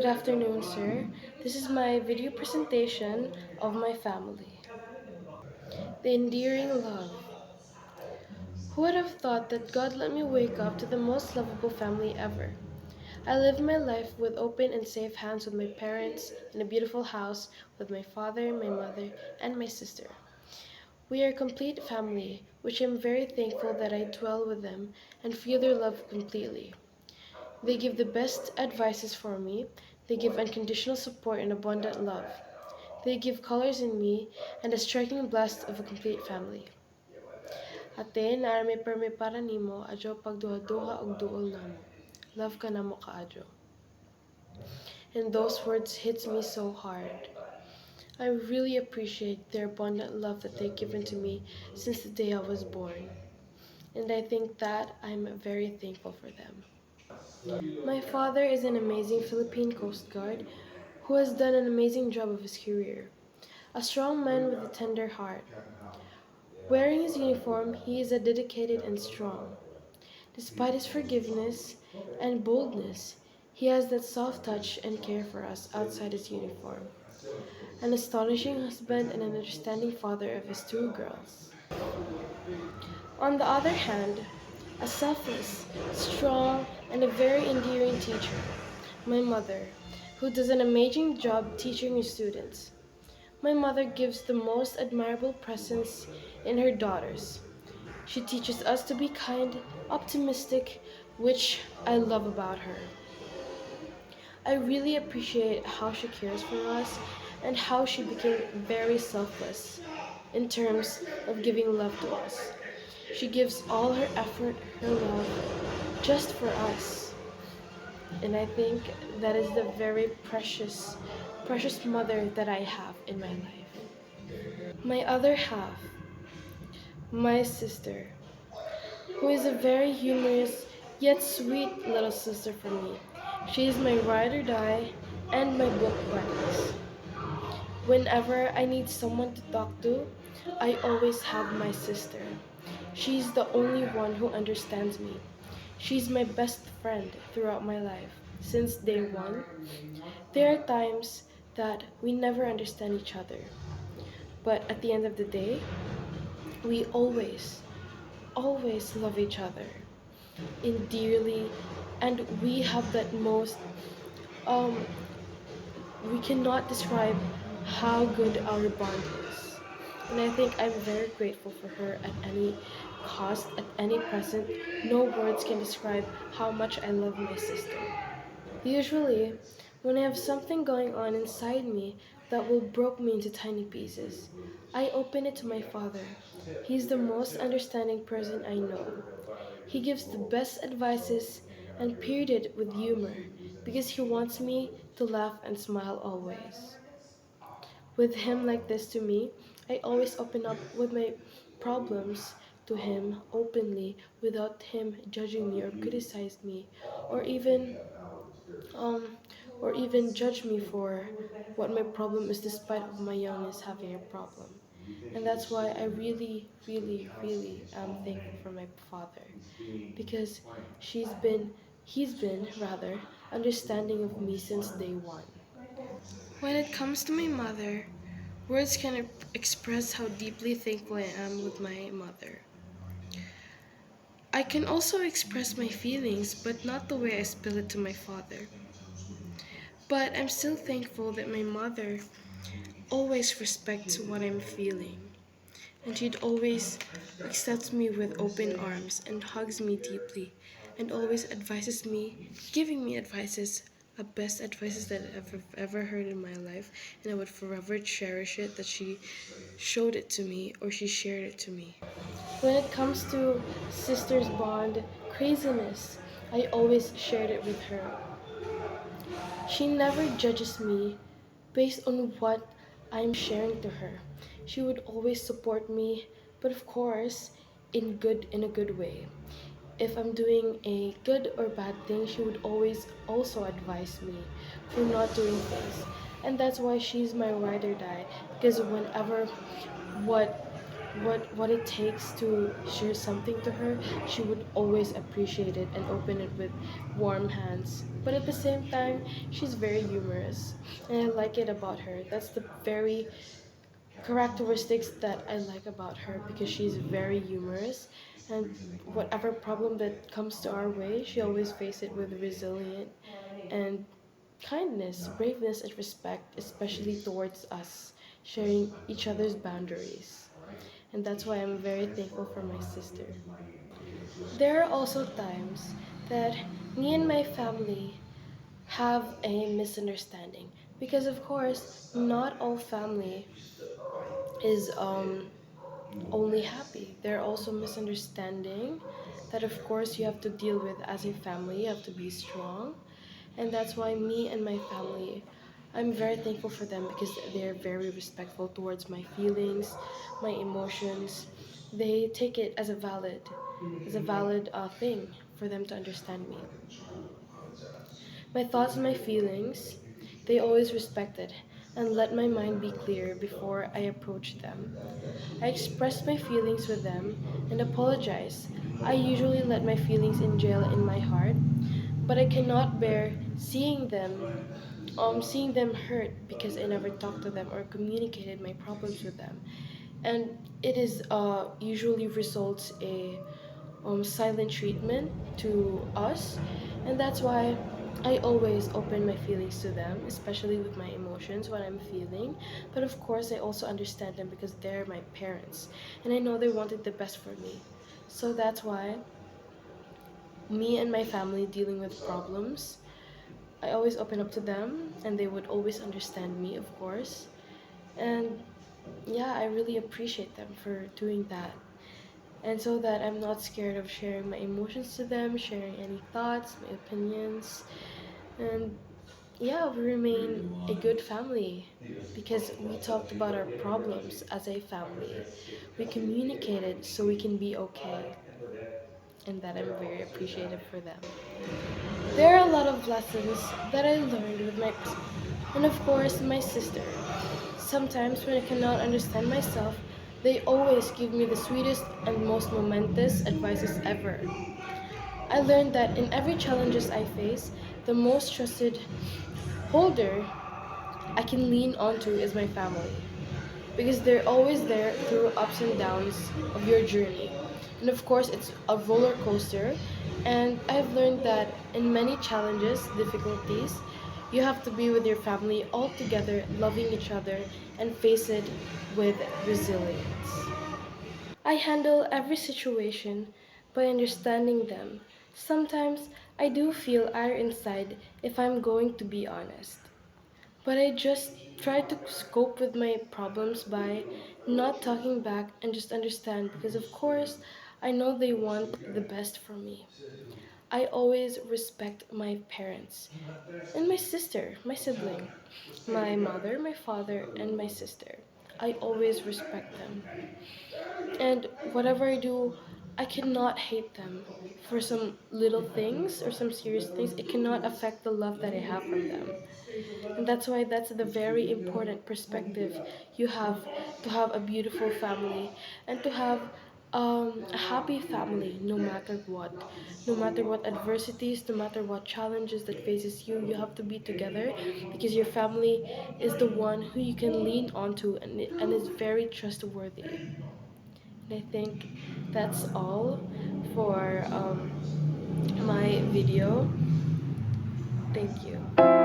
afternoon, sir. This is my video presentation of my family. The endearing love. Who would have thought that God let me wake up to the most lovable family ever? I live my life with open and safe hands with my parents in a beautiful house with my father, my mother, and my sister. We are a complete family, which I am very thankful that I dwell with them and feel their love completely. They give the best advices for me. They give unconditional support and abundant love. They give colors in me and a striking blast of a complete family. Ate, naarmi permi para nimo, adyo pagduha-duha og duol namo. Love ka namo kaadyo. And those words hits me so hard. I really appreciate their abundant love that they've given to me since the day I was born. And I think that I'm very thankful for them. My father is an amazing Philippine Coast Guard who has done an amazing job of his career. A strong man with a tender heart. Wearing his uniform, he is a dedicated and strong. Despite his forgiveness and boldness, he has that soft touch and care for us outside his uniform. An astonishing husband and an understanding father of his two girls. On the other hand, a selfless, strong, and a very endearing teacher, my mother, who does an amazing job teaching her students. My mother gives the most admirable presence in her daughters. She teaches us to be kind, optimistic, which I love about her. I really appreciate how she cares for us and how she became very selfless in terms of giving love to us. She gives all her effort, her love, just for us. And I think that is the very precious mother that I have in my life. My other half, my sister, who is a very humorous yet sweet little sister for me. She is my ride or die and my book buddies. Whenever I need someone to talk to, I always have my sister. She's the only one who understands me. She's my best friend throughout my life, since day one. There are times that we never understand each other, but at the end of the day, we always love each other endearly, and we have that most um we cannot describe how good our bond is. And I think I'm very grateful for her at any cost, at any present. No words can describe how much I love my sister. Usually, when I have something going on inside me that will break me into tiny pieces, I open it to my father. He's the most understanding person I know. He gives the best advices and paired it with humor because he wants me to laugh and smile always. With him like this to me, I always open up with my problems to him openly without him judging me or criticize me or um even judge me for what my problem is despite of my youngest having a problem. And that's why I really am thankful for my father because he's been rather understanding of me since day one. When it comes to my mother, words can express how deeply thankful I am with my mother. I can also express my feelings, but not the way I spill it to my father. But I'm still thankful that my mother always respects what I'm feeling. And she'd always accepts me with open arms and hugs me deeply and always advises me, giving me advices, the best advices that I've ever heard in my life, and I would forever cherish it that she showed it to me or she shared it to me. When it comes to sisters bond craziness, I always shared it with her. She never judges me based on what I'm sharing to her. She would always support me, but of course, in a good way. If I'm doing a good or bad thing, she would always also advise me for not doing things. And that's why she's my ride or die because whenever what what it takes to share something to her, she would always appreciate it and open it with warm hands. But at the same time, she's very humorous, and I like it about her. That's the very characteristics that I like about her, because she's very humorous, and whatever problem that comes to our way, she always faces it with resilient and kindness, braveness, and respect, especially towards us, sharing each other's boundaries. And that's why I'm very thankful for my sister. There are also times that me and my family have a misunderstanding, because of course not all family is only happy. There are also misunderstanding that of course you have to deal with as a family. You have to be strong. And that's why me and my family, I'm very thankful for them, because they're very respectful towards my feelings, my emotions. They take it as a valid thing for them to understand me. My thoughts and my feelings, they always respected and let my mind be clear before I approach them. I express my feelings with them and apologize. I usually let my feelings in jail in my heart, but I cannot bear seeing them hurt, because I never talked to them or communicated my problems with them. And it is usually results a silent treatment to us, and that's why I always open my feelings to them, especially with my emotions, what I'm feeling. But of course, I also understand them because they're my parents, and I know they wanted the best for me. So that's why me and my family dealing with problems, I always open up to them, and they would always understand me, of course. And yeah, I really appreciate them for doing that. And so that I'm not scared of sharing my emotions to them, sharing any thoughts, my opinions. And yeah, we remain a good family because we talked about our problems as a family. We communicated so we can be okay, and that I'm very appreciative for them. There are a lot of lessons that I learned with my and of course my sister. Sometimes when I cannot understand myself, they always give me the sweetest and most momentous advices ever. I learned that in every challenges I face, the most trusted holder I can lean onto is my family, because they're always there through ups and downs of your journey. And of course, it's a roller coaster, and I've learned that in many challenges, difficulties, you have to be with your family all together, loving each other, and face it with resilience. I handle every situation by understanding them. Sometimes I do feel ire inside, if I'm going to be honest. But I just try to cope with my problems by not talking back and just understand, because of course I know they want the best for me. I always respect my parents and my sister, my sibling, my mother, my father, and my sister. I always respect them. And whatever I do, I cannot hate them for some little things or some serious things. It cannot affect the love that I have from them. And that's why that's the very important perspective you have, to have a beautiful family and to have a happy family, no matter what. No matter what adversities, no matter what challenges that faces you, you have to be together, because your family is the one who you can lean onto, and is very trustworthy. And I think that's all for my video. Thank you.